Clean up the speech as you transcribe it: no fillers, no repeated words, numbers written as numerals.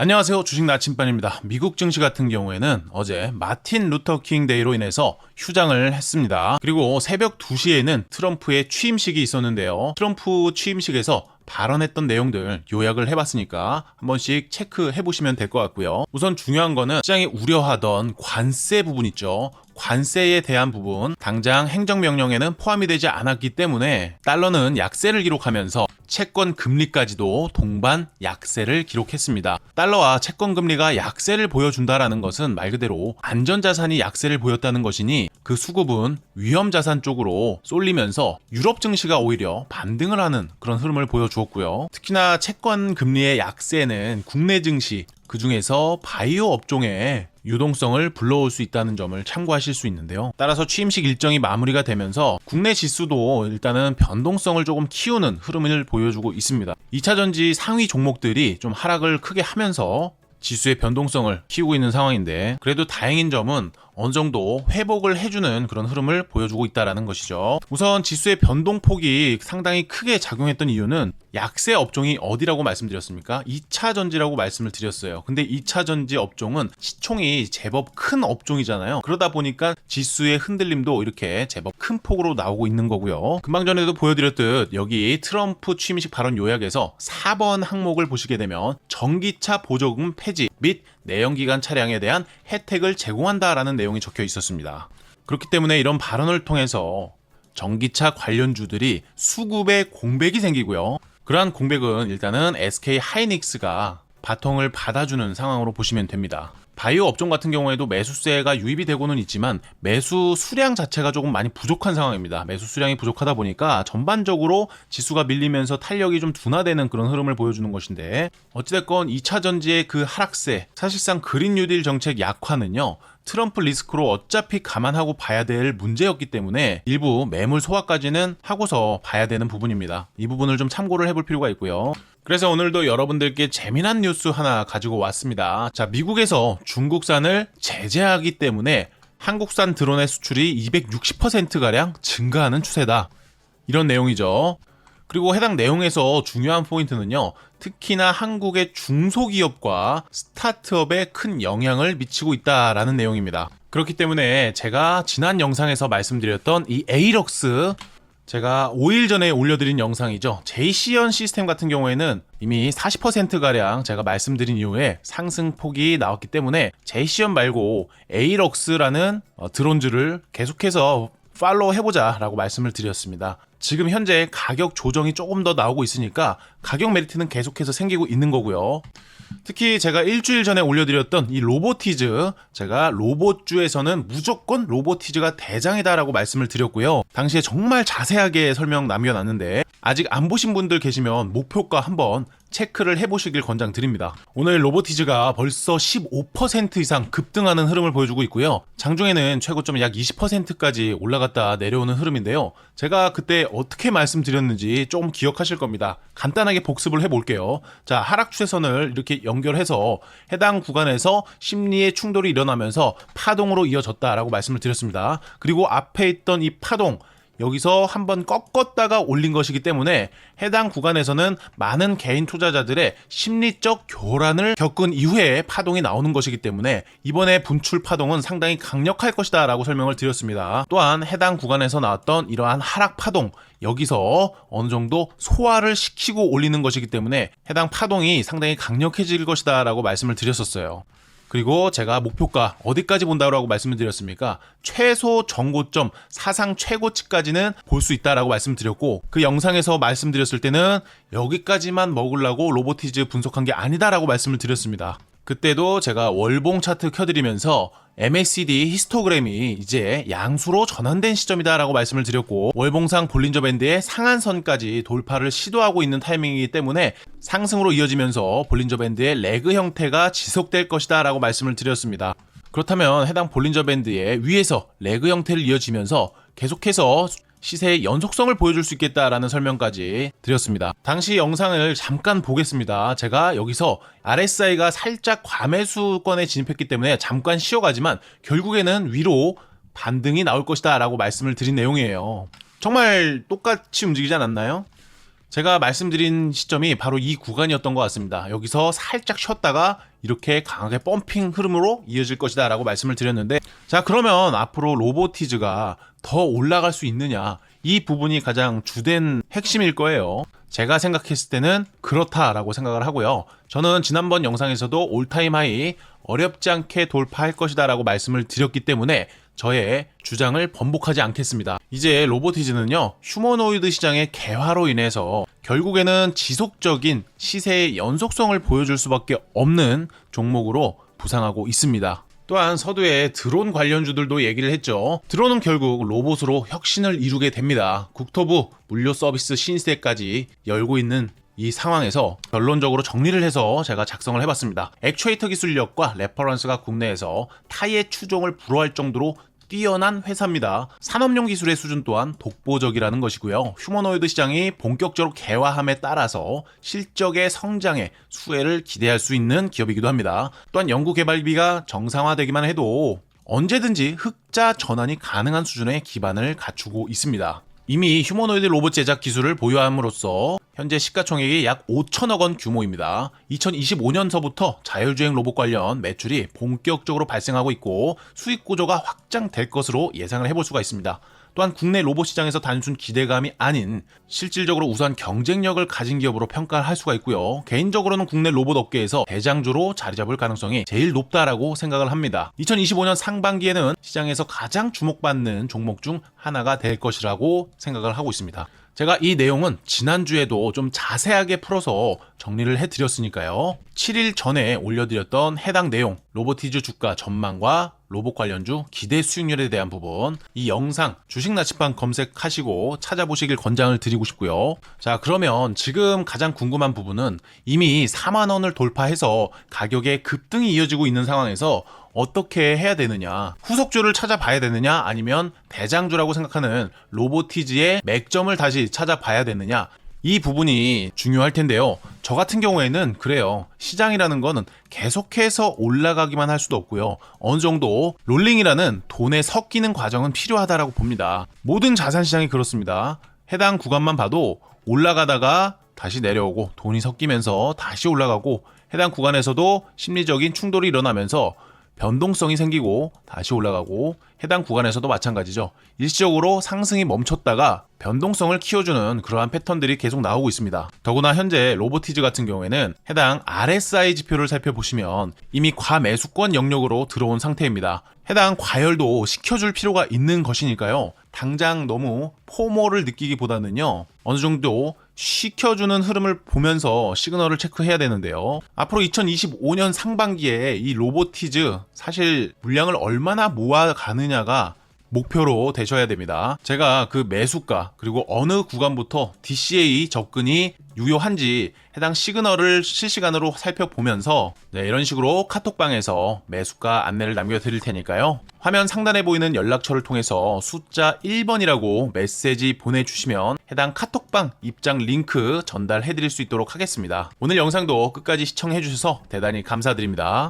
안녕하세요. 주식 나침반입니다. 미국 증시 같은 경우에는 어제 마틴 루터 킹 데이로 인해서 휴장을 했습니다. 그리고 새벽 2시에는 트럼프의 취임식이 있었는데요. 트럼프 취임식에서 발언했던 내용들 요약을 해봤으니까 한 번씩 체크해 보시면 될 것 같고요. 우선 중요한 거는 시장이 우려하던 관세 부분 있죠. 관세에 대한 부분 당장 행정명령에는 포함이 되지 않았기 때문에 달러는 약세를 기록하면서 채권 금리까지도 동반 약세를 기록했습니다. 달러와 채권 금리가 약세를 보여준다라는 것은 말 그대로 안전자산이 약세를 보였다는 것이니 그 수급은 위험자산 쪽으로 쏠리면서 유럽 증시가 오히려 반등을 하는 그런 흐름을 보여주었고요. 특히나 채권 금리의 약세는 국내 증시 그 중에서 바이오 업종에 유동성을 불러올 수 있다는 점을 참고하실 수 있는데요. 따라서 취임식 일정이 마무리가 되면서 국내 지수도 일단은 변동성을 조금 키우는 흐름을 보여주고 있습니다. 2차전지 상위 종목들이 좀 하락을 크게 하면서 지수의 변동성을 키우고 있는 상황인데 그래도 다행인 점은 어느 정도 회복을 해주는 그런 흐름을 보여주고 있다는 것이죠. 우선 지수의 변동폭이 상당히 크게 작용했던 이유는 약세 업종이 어디라고 말씀드렸습니까? 2차전지라고 말씀을 드렸어요. 근데 2차전지 업종은 시총이 제법 큰 업종이잖아요. 그러다 보니까 지수의 흔들림도 이렇게 제법 큰 폭으로 나오고 있는 거고요. 금방 전에도 보여드렸듯 여기 트럼프 취임식 발언 요약에서 4번 항목을 보시게 되면 전기차 보조금 폐지 및 내연기관 차량에 대한 혜택을 제공한다라는 내용이 적혀 있었습니다. 그렇기 때문에 이런 발언을 통해서 전기차 관련주들이 수급에 공백이 생기고요. 그러한 공백은 일단은 SK 하이닉스가 바통을 받아주는 상황으로 보시면 됩니다. 바이오 업종 같은 경우에도 매수세가 유입이 되고는 있지만 매수 수량 자체가 조금 많이 부족한 상황입니다. 매수 수량이 부족하다 보니까 전반적으로 지수가 밀리면서 탄력이 좀 둔화되는 그런 흐름을 보여주는 것인데 어찌됐건 2차전지의 그 하락세, 사실상 그린 뉴딜 정책 약화는요. 트럼프 리스크로 어차피 감안하고 봐야 될 문제였기 때문에 일부 매물 소화까지는 하고서 봐야 되는 부분입니다. 이 부분을 좀 참고를 해볼 필요가 있고요. 그래서 오늘도 여러분들께 재미난 뉴스 하나 가지고 왔습니다. 자, 미국에서 중국산을 제재하기 때문에 한국산 드론의 수출이 260%가량 증가하는 추세다. 이런 내용이죠. 그리고 해당 내용에서 중요한 포인트는요. 특히나 한국의 중소기업과 스타트업에 큰 영향을 미치고 있다라는 내용입니다. 그렇기 때문에 제가 지난 영상에서 말씀드렸던 이 에이럭스 제가 5일 전에 올려드린 영상이죠. 제이시언 시스템 같은 경우에는 이미 40%가량 제가 말씀드린 이후에 상승폭이 나왔기 때문에 제이시언 말고 에이럭스라는 드론즈를 계속해서 팔로우 해보자 라고 말씀을 드렸습니다. 지금 현재 가격 조정이 조금 더 나오고 있으니까 가격 메리트는 계속해서 생기고 있는 거고요. 특히 제가 일주일 전에 올려드렸던 이 로보티즈, 제가 로봇주에서는 무조건 로보티즈가 대장이다 라고 말씀을 드렸고요. 당시에 정말 자세하게 설명 남겨놨는데 아직 안 보신 분들 계시면 목표가 한번 체크를 해보시길 권장드립니다. 오늘 로보티즈가 벌써 15% 이상 급등하는 흐름을 보여주고 있고요. 장중에는 최고점 약 20%까지 올라갔다 내려오는 흐름인데요. 제가 그때 어떻게 말씀드렸는지 좀 기억하실 겁니다. 간단하게 복습을 해볼게요. 자, 하락 추세선을 이렇게 연결해서 해당 구간에서 심리의 충돌이 일어나면서 파동으로 이어졌다라고 말씀을 드렸습니다. 그리고 앞에 있던 이 파동, 여기서 한번 꺾었다가 올린 것이기 때문에 해당 구간에서는 많은 개인 투자자들의 심리적 교란을 겪은 이후에 파동이 나오는 것이기 때문에 이번에 분출 파동은 상당히 강력할 것이다 라고 설명을 드렸습니다. 또한 해당 구간에서 나왔던 이러한 하락 파동, 여기서 어느 정도 소화를 시키고 올리는 것이기 때문에 해당 파동이 상당히 강력해질 것이다 라고 말씀을 드렸었어요. 그리고 제가 목표가 어디까지 본다고 말씀을 드렸습니까? 최소 정고점 사상 최고치까지는 볼 수 있다라고 말씀드렸고 그 영상에서 말씀드렸을 때는 여기까지만 먹으려고 로보티즈 분석한 게 아니다라고 말씀을 드렸습니다. 그때도 제가 월봉 차트 켜드리면서 MACD 히스토그램이 이제 양수로 전환된 시점이다 라고 말씀을 드렸고 월봉상 볼린저 밴드의 상한선까지 돌파를 시도하고 있는 타이밍이기 때문에 상승으로 이어지면서 볼린저 밴드의 레그 형태가 지속될 것이다 라고 말씀을 드렸습니다. 그렇다면 해당 볼린저 밴드의 위에서 레그 형태를 이어지면서 계속해서 시세의 연속성을 보여줄 수 있겠다라는 설명까지 드렸습니다. 당시 영상을 잠깐 보겠습니다. 제가 여기서 RSI가 살짝 과매수권에 진입했기 때문에 잠깐 쉬어가지만 결국에는 위로 반등이 나올 것이다 라고 말씀을 드린 내용이에요. 정말 똑같이 움직이지 않았나요? 제가 말씀드린 시점이 바로 이 구간이었던 것 같습니다. 여기서 살짝 쉬었다가 이렇게 강하게 펌핑 흐름으로 이어질 것이다 라고 말씀을 드렸는데, 자, 그러면 앞으로 로보티즈가 더 올라갈 수 있느냐, 이 부분이 가장 주된 핵심일 거예요. 제가 생각했을 때는 그렇다라고 생각을 하고요. 저는 지난번 영상에서도 올타임 하이 어렵지 않게 돌파할 것이다 라고 말씀을 드렸기 때문에 저의 주장을 번복하지 않겠습니다. 이제 로보티즈는요, 휴머노이드 시장의 개화로 인해서 결국에는 지속적인 시세의 연속성을 보여줄 수밖에 없는 종목으로 부상하고 있습니다. 또한 서두에 드론 관련주들도 얘기를 했죠. 드론은 결국 로봇으로 혁신을 이루게 됩니다. 국토부 물류 서비스 신세까지 열고 있는 이 상황에서 결론적으로 정리를 해서 제가 작성을 해봤습니다. 액추에이터 기술력과 레퍼런스가 국내에서 타의 추종을 불허할 정도로 뛰어난 회사입니다. 산업용 기술의 수준 또한 독보적이라는 것이고요. 휴머노이드 시장이 본격적으로 개화함에 따라서 실적의 성장에 수혜를 기대할 수 있는 기업이기도 합니다. 또한 연구개발비가 정상화되기만 해도 언제든지 흑자 전환이 가능한 수준의 기반을 갖추고 있습니다. 이미 휴머노이드 로봇 제작 기술을 보유함으로써 현재 시가총액이 약 5천억 원 규모입니다. 2025년서부터 자율주행 로봇 관련 매출이 본격적으로 발생하고 있고 수익 구조가 확장될 것으로 예상을 해볼 수가 있습니다. 또한 국내 로봇 시장에서 단순 기대감이 아닌 실질적으로 우수한 경쟁력을 가진 기업으로 평가를 할 수가 있고요. 개인적으로는 국내 로봇 업계에서 대장주로 자리 잡을 가능성이 제일 높다라고 생각을 합니다. 2025년 상반기에는 시장에서 가장 주목받는 종목 중 하나가 될 것이라고 생각을 하고 있습니다. 제가 이 내용은 지난주에도 좀 자세하게 풀어서 정리를 해드렸으니까요. 7일 전에 올려드렸던 해당 내용, 로보티즈 주가 전망과 로봇 관련주 기대 수익률에 대한 부분, 이 영상 주식 나침반 검색하시고 찾아보시길 권장을 드리고 싶고요. 자, 그러면 지금 가장 궁금한 부분은 이미 4만 원을 돌파해서 가격의 급등이 이어지고 있는 상황에서 어떻게 해야 되느냐, 후속주를 찾아봐야 되느냐, 아니면 대장주라고 생각하는 로보티즈의 맥점을 다시 찾아봐야 되느냐, 이 부분이 중요할 텐데요. 저 같은 경우에는 그래요. 시장이라는 거는 계속해서 올라가기만 할 수도 없고요. 어느 정도 롤링이라는 돈에 섞이는 과정은 필요하다라고 봅니다. 모든 자산시장이 그렇습니다. 해당 구간만 봐도 올라가다가 다시 내려오고 돈이 섞이면서 다시 올라가고, 해당 구간에서도 심리적인 충돌이 일어나면서 변동성이 생기고 다시 올라가고, 해당 구간에서도 마찬가지죠. 일시적으로 상승이 멈췄다가 변동성을 키워주는 그러한 패턴들이 계속 나오고 있습니다. 더구나 현재 로보티즈 같은 경우에는 해당 RSI 지표를 살펴보시면 이미 과매수권 영역으로 들어온 상태입니다. 해당 과열도 시켜줄 필요가 있는 것이니까요. 당장 너무 포모를 느끼기보다는요, 어느 정도 시켜주는 흐름을 보면서 시그널을 체크해야 되는데요. 앞으로 2025년 상반기에 이 로보티즈 사실 물량을 얼마나 모아가느냐가 목표로 되셔야 됩니다. 제가 그 매수가 그리고 어느 구간부터 DCA 접근이 유효한지 해당 시그널을 실시간으로 살펴보면서 이런 식으로 카톡방에서 매수가 안내를 남겨드릴 테니까요. 화면 상단에 보이는 연락처를 통해서 숫자 1번이라고 메시지 보내주시면 해당 카톡방 입장 링크 전달해드릴 수 있도록 하겠습니다. 오늘 영상도 끝까지 시청해주셔서 대단히 감사드립니다.